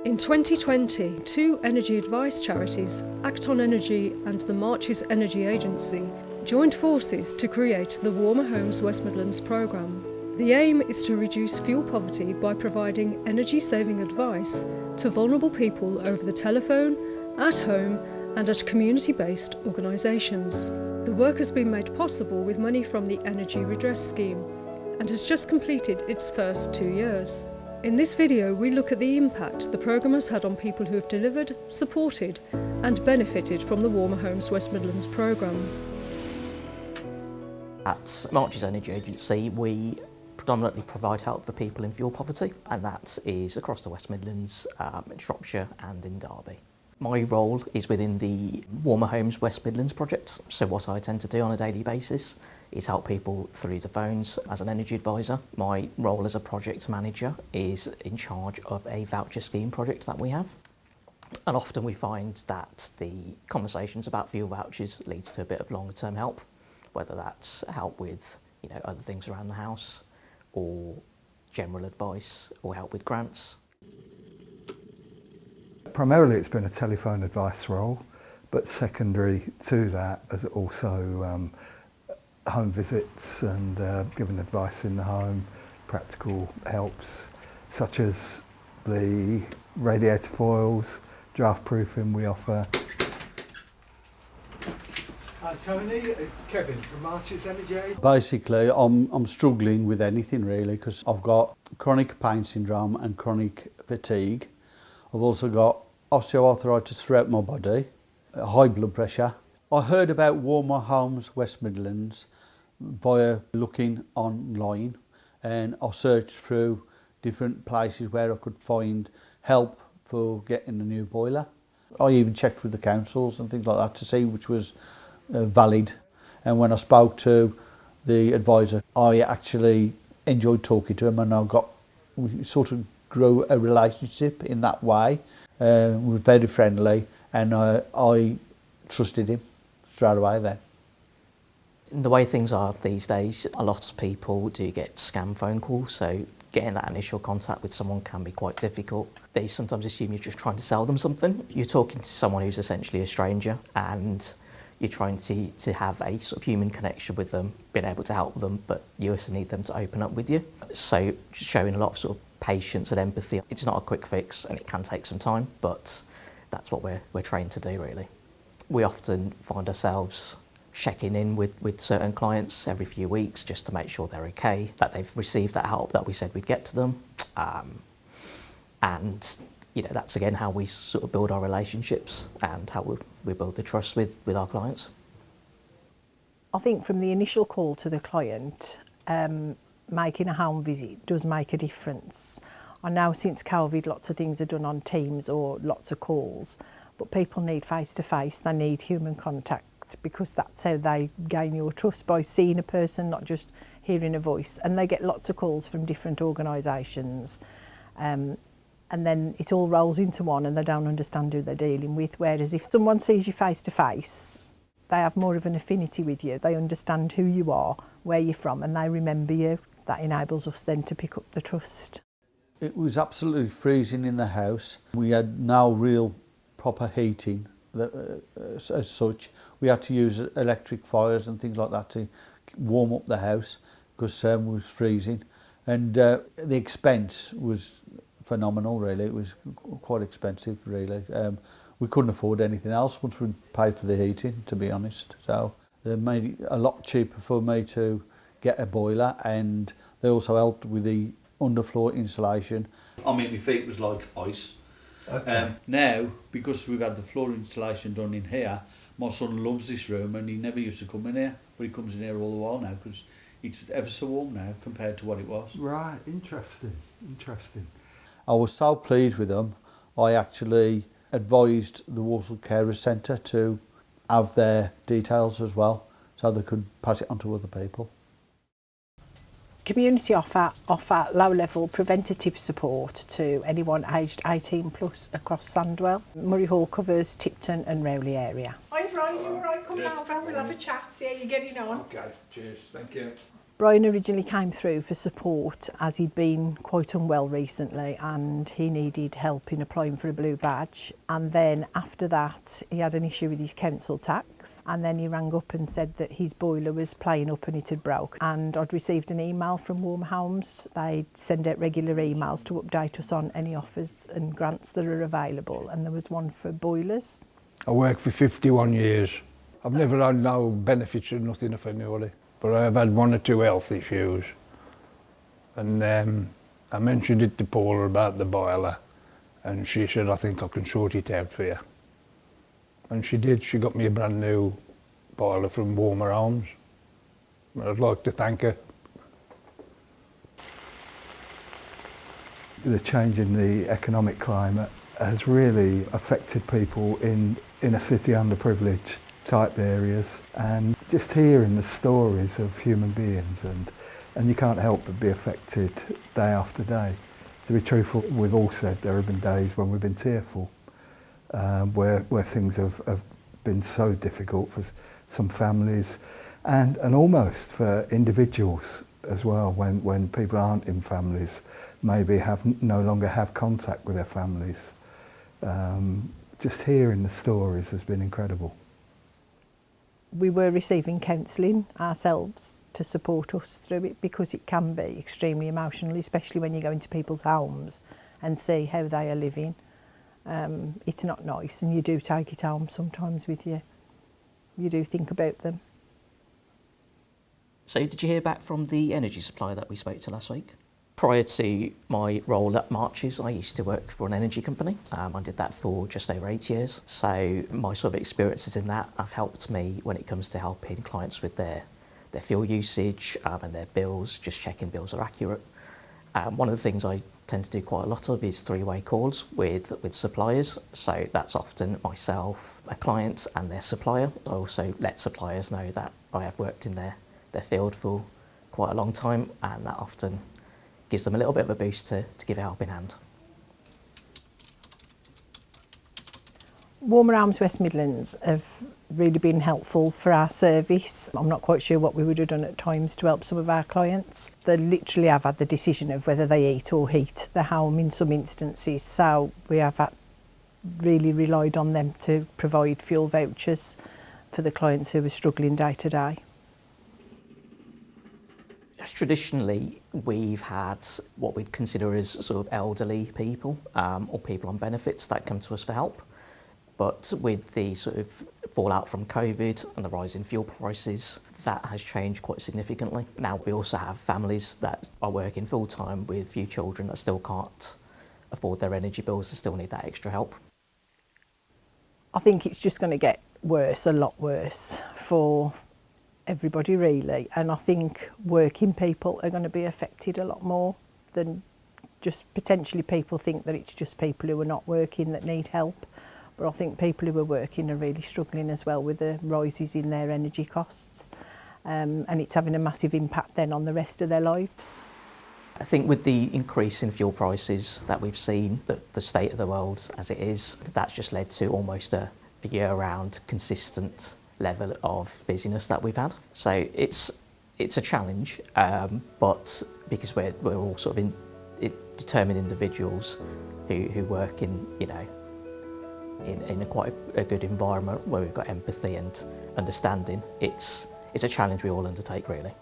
In 2020, two energy advice charities, Act on Energy and the Marches Energy Agency, joined forces to create the Warmer Homes West Midlands programme. The aim is to reduce fuel poverty by providing energy-saving advice to vulnerable people over the telephone, at home and at community-based organisations. The work has been made possible with money from the Energy Redress Scheme and has just completed its first 2 years. In this video, we look at the impact the programme has had on people who have delivered, supported and benefited from the Warmer Homes West Midlands programme. At Marches Energy Agency, we predominantly provide help for people in fuel poverty, and that is across the West Midlands, in Shropshire and in Derby. My role is within the Warmer Homes West Midlands project, so what I tend to do on a daily basis is help people through the phones as an energy advisor. My role as a project manager is in charge of a voucher scheme project that we have. And often we find that the conversations about fuel vouchers leads to a bit of longer term help, whether that's help with other things around the house or general advice or help with grants. Primarily it's been a telephone advice role, but secondary to that is also home visits and giving advice in the home, practical helps such as the radiator foils, draft proofing we offer. Hi Tony, it's Kevin from Marches Energy. Basically, I'm struggling with anything really because I've got chronic pain syndrome and chronic fatigue. I've also got osteoarthritis throughout my body, high blood pressure. I heard about Warmer Homes West Midlands via looking online, and I searched through different places where I could find help for getting a new boiler. I even checked with the councils and things like that to see which was valid, and when I spoke to the advisor I actually enjoyed talking to him, and we sort of grew a relationship in that way. We were very friendly and I trusted him straight away then. The way things are these days, a lot of people do get scam phone calls, so getting that initial contact with someone can be quite difficult. They sometimes assume you're just trying to sell them something. You're talking to someone who's essentially a stranger and you're trying to have a sort of human connection with them, being able to help them, but you also need them to open up with you. So showing a lot of sort of patience and empathy. It's not a quick fix and it can take some time, but that's what we're trained to do really. We often find ourselves checking in with certain clients every few weeks just to make sure they're okay, that they've received that help that we said we'd get to them. And that's again how we sort of build our relationships and how we build the trust with our clients. I think from the initial call to the client, making a home visit does make a difference. I know since COVID lots of things are done on Teams or lots of calls, but people need face-to-face, they need human contact because that's how they gain your trust, by seeing a person, not just hearing a voice. And they get lots of calls from different organisations. And then it all rolls into one and they don't understand who they're dealing with. Whereas if someone sees you face to face, they have more of an affinity with you. They understand who you are, where you're from, and they remember you. That enables us then to pick up the trust. It was absolutely freezing in the house. We had no real proper heating as such. We had to use electric fires and things like that to warm up the house because it was freezing. And the expense was phenomenal really. It was quite expensive really. We couldn't afford anything else once we paid for the heating, to be honest. So they made it a lot cheaper for me to get a boiler, and they also helped with the underfloor insulation. I mean, my feet was like ice. Okay. Now, because we've had the floor installation done in here, my son loves this room and he never used to come in here, but he comes in here all the while now because it's ever so warm now compared to what it was. Right, interesting. I was so pleased with them, I actually advised the Walsall Carers Centre to have their details as well, so they could pass it on to other people. Community offer low-level preventative support to anyone aged 18 plus across Sandwell. Murray Hall covers Tipton and Rowley area. Hi Brian, you all right? Come down, we'll have a chat, see how you're getting on. Okay, cheers, thank you. Brian originally came through for support as he'd been quite unwell recently and he needed help in applying for a blue badge. And then after that, he had an issue with his council tax, and then he rang up and said that his boiler was playing up and it had broke. And I'd received an email from Warmer Homes. They send out regular emails to update us on any offers and grants that are available, and there was one for boilers. I worked for 51 years. I've never had no benefits or nothing of anybody, but I've had 1 or 2 health issues. And I mentioned it to Paula about the boiler, and she said, I think I can sort it out for you. And she did. She got me a brand new boiler from Warmer Homes. I'd like to thank her. The change in the economic climate has really affected people in inner city underprivileged type areas, and just hearing the stories of human beings, and you can't help but be affected day after day. To be truthful, we've all said there have been days when we've been tearful, where things have been so difficult for some families, and almost for individuals as well, when people aren't in families, maybe no longer have contact with their families. Just hearing the stories has been incredible. We were receiving counselling ourselves to support us through it, because it can be extremely emotional, especially when you go into people's homes and see how they are living. It's not nice, and you do take it home sometimes with you. You do think about them. So did you hear back from the energy supplier that we spoke to last week? Prior to my role at Marches, I used to work for an energy company. I did that for just over 8 years. So my sort of experiences in that have helped me when it comes to helping clients with their fuel usage and their bills, just checking bills are accurate. One of the things I tend to do quite a lot of is three-way calls with suppliers. So that's often myself, a client and their supplier. I also let suppliers know that I have worked in their field for quite a long time, and that often gives them a little bit of a boost to give a helping hand. Warmer Homes West Midlands have really been helpful for our service. I'm not quite sure what we would have done at times to help some of our clients. They literally have had the decision of whether they eat or heat the home in some instances, so we have really relied on them to provide fuel vouchers for the clients who were struggling day to day. Traditionally, we've had what we'd consider as sort of elderly people or people on benefits that come to us for help. But with the sort of fallout from COVID and the rise in fuel prices, that has changed quite significantly. Now we also have families that are working full-time with a few children that still can't afford their energy bills, that still need that extra help. I think it's just going to get worse, a lot worse for everybody really, and I think working people are going to be affected a lot more than just potentially people think that it's just people who are not working that need help, but I think people who are working are really struggling as well with the rises in their energy costs, and it's having a massive impact then on the rest of their lives. I think with the increase in fuel prices that we've seen, the state of the world as it is, that's just led to almost a year-round consistent level of busyness that we've had. So it's a challenge, but because we're all sort of determined individuals who work in quite a good environment where we've got empathy and understanding, it's a challenge we all undertake really.